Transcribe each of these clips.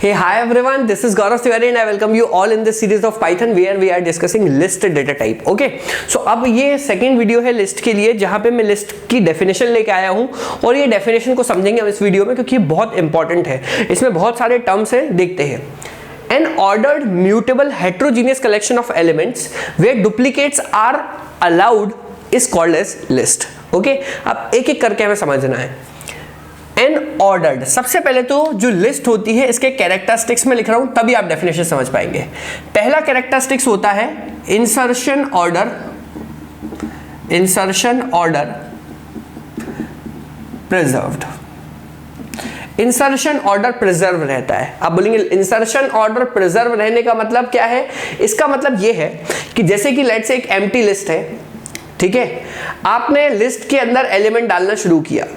Hey, hi everyone, this is Gaurav Tiwari and I welcome you all in this series of Python where we are discussing list data type. Okay, so अब ये second video है list के लिए जहाँ पे मैं list की definition लेके आया हूँ और ये डेफिनेशन को समझेंगे हम इस वीडियो में क्योंकि ये बहुत इंपॉर्टेंट है। इसमें बहुत सारे टर्म्स हैं, देखते हैं। An ordered mutable heterogeneous collection of elements where duplicates are allowed is called as list. Okay, अब एक एक करके हमें समझना है। एन ऑर्डर्ड, सबसे पहले तो जो लिस्ट होती है इसके कैरेक्टरिस्टिक्स में लिख रहा हूं तभी आप डेफिनेशन समझ पाएंगे। पहला कैरेक्टरिस्टिक्स होता है insertion order, insertion order preserved. Insertion order preserve रहता है। आप बोलेंगे इंसर्शन ऑर्डर प्रिजर्व रहने का मतलब क्या है? इसका मतलब ये है कि जैसे कि लेट्स से एक एम्प्टी लिस्ट है, ठीक है, आपने लिस्ट के अंदर एलिमेंट डालना शुरू किया,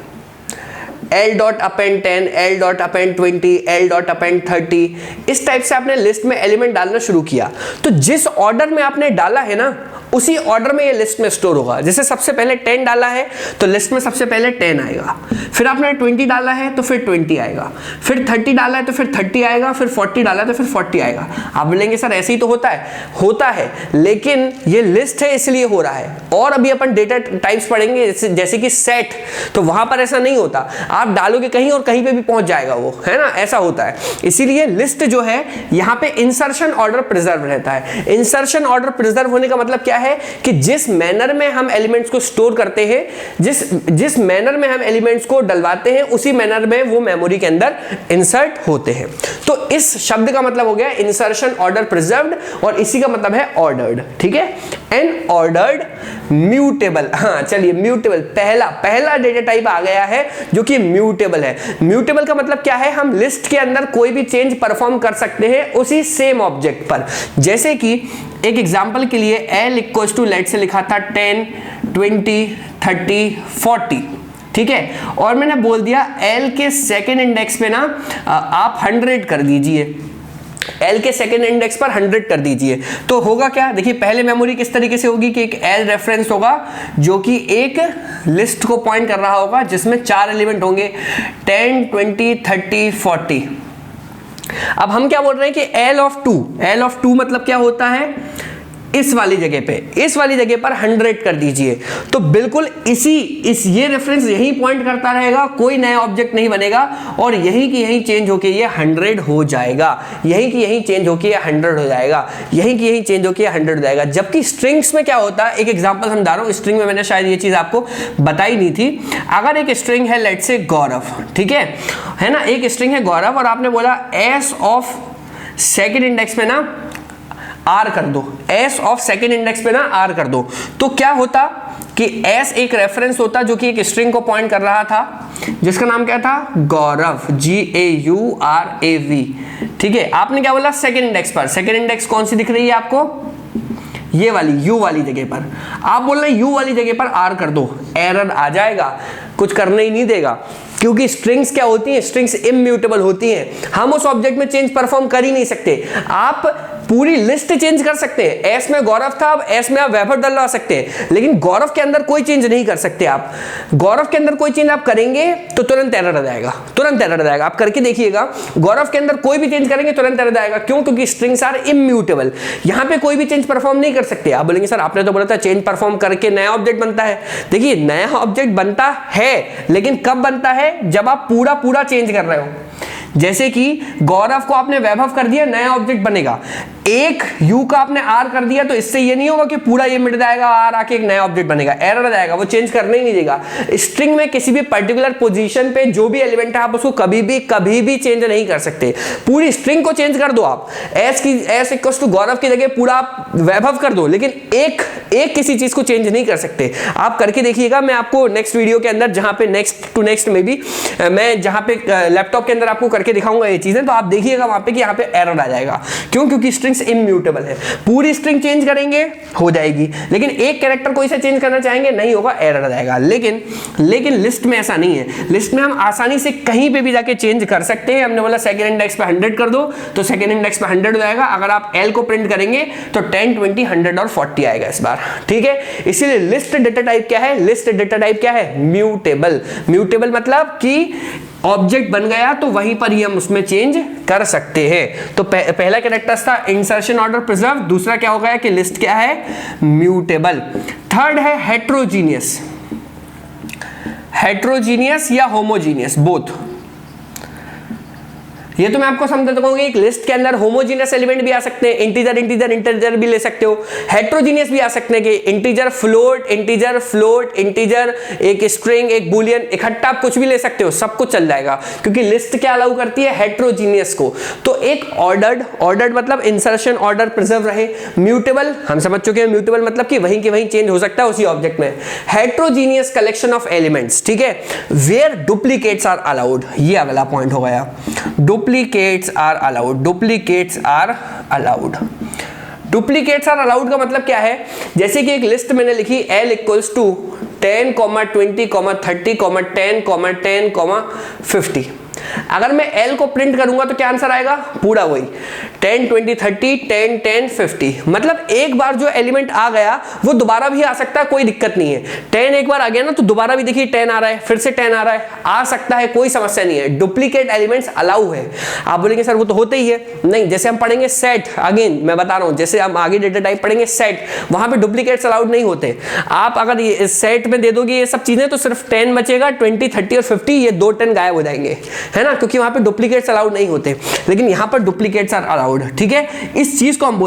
L dot append 10, L dot append 20, L dot append 30, इस टाइप से आपने लिस्ट में एलिमेंट डालना शुरू किया। तो जिस ऑर्डर में आपने डाला है ना उसी ऑर्डर में ये लिस्ट में स्टोर होगा। जैसे सबसे पहले 10 डाला है तो लिस्ट में सबसे पहले 10 आएगा, फिर आपने 20 डाला है तो फिर 20 आएगा, फिर 30 डाला है तो फिर 30 आएगा, फिर 40 डाला है तो फिर 40 आएगा। आप बोलेंगे सर ऐसे ही तो होता है, होता है, लेकिन ये लिस्ट है इसलिए हो रहा है। और अभी अपन डेटा टाइप्स पढ़ेंगे जैसे कि सेट, तो वहां पर ऐसा नहीं होता, आप डालोगे कहीं और कहीं पे भी पहुंच जाएगा वो, है ना, ऐसा होता है। इसीलिए लिस्ट जो है यहाँ पे इंसर्शन ऑर्डर प्रिजर्व रहता है। इंसर्शन ऑर्डर प्रिजर्व होने का मतलब क्या है कि जिस मैनर में हम एलिमेंट्स को स्टोर करते हैं, जिस मैनर में हम एलिमेंट्स को डलवाते हैं उसी मैनर में वो मेमोरी के अंदर इंसर्ट होते हैं। तो इस शब्द का मतलब हो गया इंसर्शन ऑर्डर प्रिजर्व्ड और इसी का मतलब है ऑर्डर्ड, ठीक है। एन ऑर्डर्ड म्यूटेबल, हाँ चलिए म्यूटेबल पहला डेटा टाइप आ गया है जो कि म्यूटेबल है। म्यूटेबल का मतलब क्या है? हम लिस्ट के अंदर कोई भी चेंज परफॉर्म कर सकते हैं उसी सेम ऑब्जेक्ट पर। जैसे कि एक एग्जांपल के लिए L इक्वल्स टू लेट से लिखा था 10, 20, 30, 40, ठीक है, और मैंने बोल दिया L के सेकेंड इंडेक्स पे ना आप 100 कर दीजिए, L के सेकेंड इंडेक्स पर 100 कर दीजिए। तो होगा क्या? देखिए पहले मेमोरी किस तरीके से होगी कि एक L रेफरेंस होगा जो कि एक लिस्ट को पॉइंट कर रहा होगा जिसमें 4 एलिमेंट होंगे 10, 20, 30, 40। अब हम क्या बोल रहे हैं कि L ऑफ 2 मतलब क्या होता है? इस वाली जगह पर 100 कर दीजिए। तो बिल्कुल ये रेफरेंस यही पॉइंट करता रहेगा, कोई नया ऑब्जेक्ट नहीं बनेगा और यही की यही चेंज होके ये 100 हो जाएगा, यही की यही चेंज होके ये 100 हो जाएगा, यही की यही चेंज होके 100 हो जाएगा। जबकि स्ट्रिंग्स में क्या होता है, एक एग्जांपल हम बता रहा हूं, स्ट्रिंग में मैंने शायद ये चीज आपको बताई नहीं थी। अगर एक स्ट्रिंग है लेट्स से गौरव, ठीक है ना, एक स्ट्रिंग है गौरव और आपने बोला एस ऑफ सेकेंड इंडेक्स पे ना आर कर दो, एस ऑफ सेकेंड इंडेक्स पे ना आर कर दो, तो क्या होता कि एस एक रेफरेंस होता जो कि एक स्ट्रिंग को पॉइंट कर रहा था जिसका नाम क्या था? गौरव, GAURAV, ठीक है। आपने क्या बोला? सेकेंड इंडेक्स पर, सेकेंड इंडेक्स कौन सी दिख रही है आपको? ये वाली यू वाली जगह पर। आप बोल रहे यू वाली जगह पर आर कर दो, एरर आ जाएगा, कुछ करने ही नहीं देगा, क्योंकि स्ट्रिंग्स क्या होती हैं? स्ट्रिंग्स इम्यूटेबल होती हैं। हम उस ऑब्जेक्ट में चेंज परफॉर्म कर ही नहीं सकते। आप पूरी लिस्ट चेंज कर सकते हैं, एस में गौरव था, अब एस में आप वैभव डलवा सकते हैं, लेकिन गौरव के अंदर कोई चेंज नहीं कर सकते आप। गौरव के अंदर कोई चेंज आप करेंगे तो तुरंत एरर आ जाएगा, तुरंत एरर आ जाएगा। आप करके देखिएगा, गौरव के अंदर कोई भी चेंज करेंगे तुरंत एरर आएगा। क्यों? क्योंकि स्ट्रिंग्स आर इम्यूटेबल, यहां पे कोई भी चेंज परफॉर्म नहीं कर सकते। आप बोलेंगे सर आपने तो बोला था चेंज परफॉर्म करके नया ऑब्जेक्ट बनता है। देखिए नया ऑब्जेक्ट बनता है, लेकिन कब बनता है? जब आप पूरा चेंज कर रहे हो। जैसे कि गौरव को आपने वैभव कर दिया, नया ऑब्जेक्ट बनेगा। एक यू का आपने आर कर दिया तो इससे ये नहीं होगा कि पूरा ये मिट जाएगा, आर आके एक नया ऑब्जेक्ट बनेगा, एरर आ जाएगा, वो चेंज करने ही नहीं देगा। स्ट्रिंग में किसी भी पर्टिकुलर पोजीशन पे जो भी एलिमेंट है आप उसको कभी भी चेंज नहीं कर सकते। पूरी स्ट्रिंग को चेंज कर दो आप, एस इक्वल्स टू गौरव की जगह पूरा आप वैभव कर दो, लेकिन एक किसी चीज को चेंज नहीं कर सकते। आप करके देखिएगा, मैं आपको नेक्स्ट वीडियो के अंदर जहां पे नेक्स्ट में भी मैं जहां पे लैपटॉप के अंदर आपको करके दिखाऊंगा ये चीजें, तो आप देखिएगा वहां पे कि यहाँ पे एरर आ जाएगा। क्यों? क्योंकि स्ट्रिंग्स इम्यूटेबल है। पूरी स्ट्रिंग चेंज करेंगे हो जाएगी, लेकिन एक कैरेक्टर को इसे चेंज करना चाहेंगे नहीं होगा, एरर आ जाएगा। लेकिन लिस्ट में ऐसा नहीं है। लिस्ट में हम आसानी से कहीं पे भी जाके चेंज कर सकते हैं। हमने बोला सेकेंड इंडेक्स पे 100 कर दो तो सेकेंड इंडेक्स पे 100 हो जाएगा। अगर आप L को प्रिंट करेंगे तो 10, 20, 100 और 40 आएगा इस बार, ठीक है। इसीलिए लिस्ट डेटा टाइप क्या है? लिस्ट डेटा टाइप क्या है? म्यूटेबल। म्यूटेबल मतलब कि ऑब्जेक्ट बन गया तो वहीं पर ही हम उसमें चेंज कर सकते हैं। तो पहला कैरेक्टर्स था इंसर्शन ऑर्डर प्रिजर्व, दूसरा क्या हो गया कि लिस्ट क्या है, म्यूटेबल। थर्ड है हेट्रोजीनियस, हेट्रोजीनियस या होमोजीनियस, बोथ। ये तो मैं आपको समझाता कहूंगी, एक लिस्ट के अंदर होमोजीनियस एलिमेंट भी आ सकते हैं, इंटीजर इंटीजर इंटीजर भी ले सकते हो, हेट्रोजीनियस भी आ सकते हैं कि इंटीजर फ्लोट इंटीजर एक स्ट्रिंग एक बुलियन इकट्ठा आप कुछ भी ले सकते हो, सब कुछ चल जाएगा, क्योंकि लिस्ट क्या अलाउ करती है, हेट्रोजीनियस को। तो एक ऑर्डर्ड मतलब इंसर्शन ऑर्डर प्रिजर्व रहे, म्यूटेबल हम समझ चुके हैं, म्यूटेबल मतलब कि वहीं के वहीं चेंज हो सकता है उसी ऑब्जेक्ट में, हेट्रोजीनियस कलेक्शन ऑफ एलिमेंट्स, ठीक है, वेयर डुप्लीकेट्स आर अलाउड, ये अगला पॉइंट हो गया, duplicates are allowed, duplicates are allowed. Duplicates are allowed का मतलब क्या है, जैसे कि एक लिस्ट मैंने लिखी L इक्वल्स टू 10, 20, 30, 10, 10, 50। अगर मैं L को प्रिंट करूंगा तो क्या आंसर आएगा, पूरा वही 10, 20, 30, 10, 10, 50। मतलब एक बार जो एलिमेंट आ गया वो दोबारा भी आ सकता है, कोई दिक्कत नहीं है। 10 एक बार आ गया ना तो दोबारा भी देखिए 10 आ रहा है, फिर से 10 आ रहा है, आ सकता है, कोई समस्या नहीं है। डुप्लीकेट एलिमेंट्स अलाउ है। आप बोलेंगे सर वो तो होते ही है, नहीं, जैसे हम पढ़ेंगे सेट, अगेन मैं बता रहा हूं, जैसे हम आगे डेटा टाइप पढ़ेंगे सेट, वहां पे डुप्लीकेट्स अलाउड नहीं होते। आप अगर ये सेट में दे दोगे ये सब चीजें तो सिर्फ 10 बचेगा, 20, 30 और 50 ये 2 10 गायब हो जाएंगे, है ना, क्योंकि वहां पे डुप्लीकेट्स अलाउड नहीं होते, लेकिन यहां पर डुप्लीकेट्स आर अलाउड, ठीक है। इस चीज को हम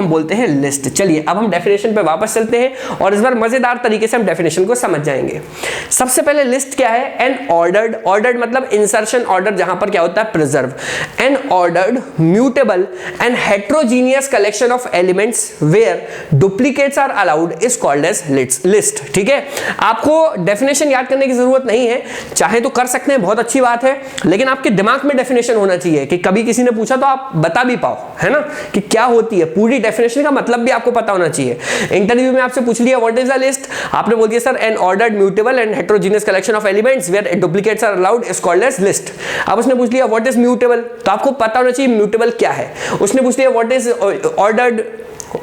बोलते हैं लिस्ट। चलिए अब हम डेफिनेशन पे वापस चलते हैं और इस बार मजेदार तरीके से हम डेफिनेशन को समझ जाएंगे। सबसे पहले लिस्ट क्या है, एन ऑर्डर्ड मतलब इंसर्शन ऑर्डर, जहां पर क्या होता है, preserve, an ordered mutable and heterogeneous collection of elements where duplicates are allowed is called as list, ठीक है। आपको डेफिनेशन याद करने की जरूरत नहीं है, चाहे तो कर सकते हैं, बहुत अच्छी बात है, लेकिन आपके दिमाग में डेफिनेशन होना चाहिए कि कभी किसी ने पूछा तो आप बता भी पाओ, है ना, कि क्या होती है, पूरी डेफिनेशन का मतलब भी आपको पता होना चाहिए। इंटरव्यू में आपसे पूछ लिया व्हाट इज अ लिस्ट, आपने बोल दिया sir an ordered mutable and heterogeneous collection of elements where duplicates are allowed is called as list. अब उसने पूछ लिया व्हाट इज म्यूटेबल, तो आपको पता होना चाहिए म्यूटेबल क्या है। उसने पूछ लिया what is ordered,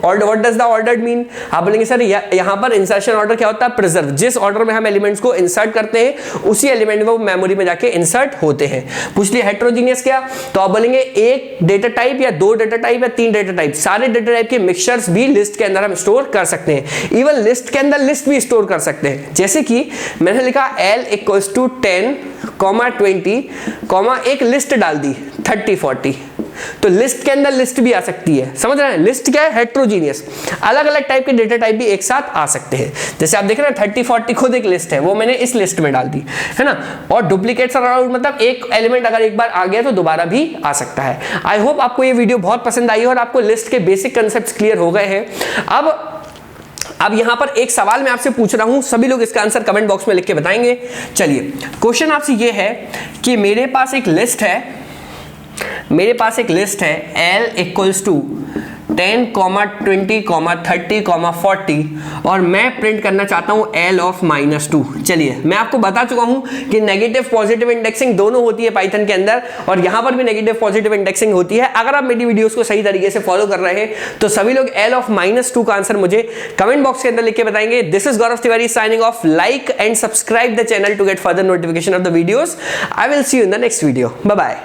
what does the ordered mean, आप बोलेंगे सर यहां पर इंसर्शन ऑर्डर क्या होता है, प्रिजर्व, जिस ऑर्डर में हम एलिमेंट्स को इंसर्ट करते हैं उसी एलिमेंट में वो मेमोरी में जाके इंसर्ट होते हैं। पूछ लिया हेट्रोजीनियस क्या, तो आप बोलेंगे एक डेटा टाइप या 2 डेटा टाइप या 3 डेटा टाइप, सारे डेटा टाइप के मिक्सचर्स भी लिस्ट के अंदर हम स्टोर कर सकते हैं। इवन लिस्ट के अंदर लिस्ट भी स्टोर कर सकते हैं, जैसे कि मैंने लिखा L इक्वल्स टू 10, 20, एक लिस्ट डाल दी 30, 40, तो लिस्ट के अंदर लिस्ट भी आ सकती है, समझ रहे हैं। लिस्ट क्या है, हेट्रोजीनियस, अलग अलग टाइप के डेटा टाइप भी एक साथ आ सकते हैं। जैसे आप देख रहे हैं 30, 40 खुद एक लिस्ट है, वो मैंने इस लिस्ट में डाल दी, है ना। और डुप्लीकेट्स आर अलाउड मतलब एक एलिमेंट अगर एक बार आ गया तो दोबारा भी आ सकता है। आई होप आपको ये वीडियो बहुत पसंद आई और आपको लिस्ट के बेसिक कंसेप्ट क्लियर हो गए हैं। अब यहां पर एक सवाल मैं आपसे पूछ रहा हूं, सभी लोग इसका आंसर कमेंट बॉक्स में लिख के बताएंगे। चलिए क्वेश्चन आपसे ये है कि मेरे पास एक लिस्ट है L इक्वल्स टू 10, 20, 30, 40 और मैं प्रिंट करना चाहता हूं L ऑफ -2। चलिए मैं आपको बता चुका हूं कि नेगेटिव पॉजिटिव इंडेक्सिंग दोनों होती है पाइथन के अंदर और यहां पर भी नेगेटिव पॉजिटिव इंडेक्सिंग होती है। अगर आप मेरी वीडियोस को सही तरीके से फॉलो कर रहे हैं तो सभी लोग L ऑफ -2 का आंसर मुझे कमेंट बॉक्स के अंदर लिख के बताएंगे। This is Gaurav Tiwari signing off. Like and subscribe the channel to get further notification of the videos. I will see you in the next video. Bye bye.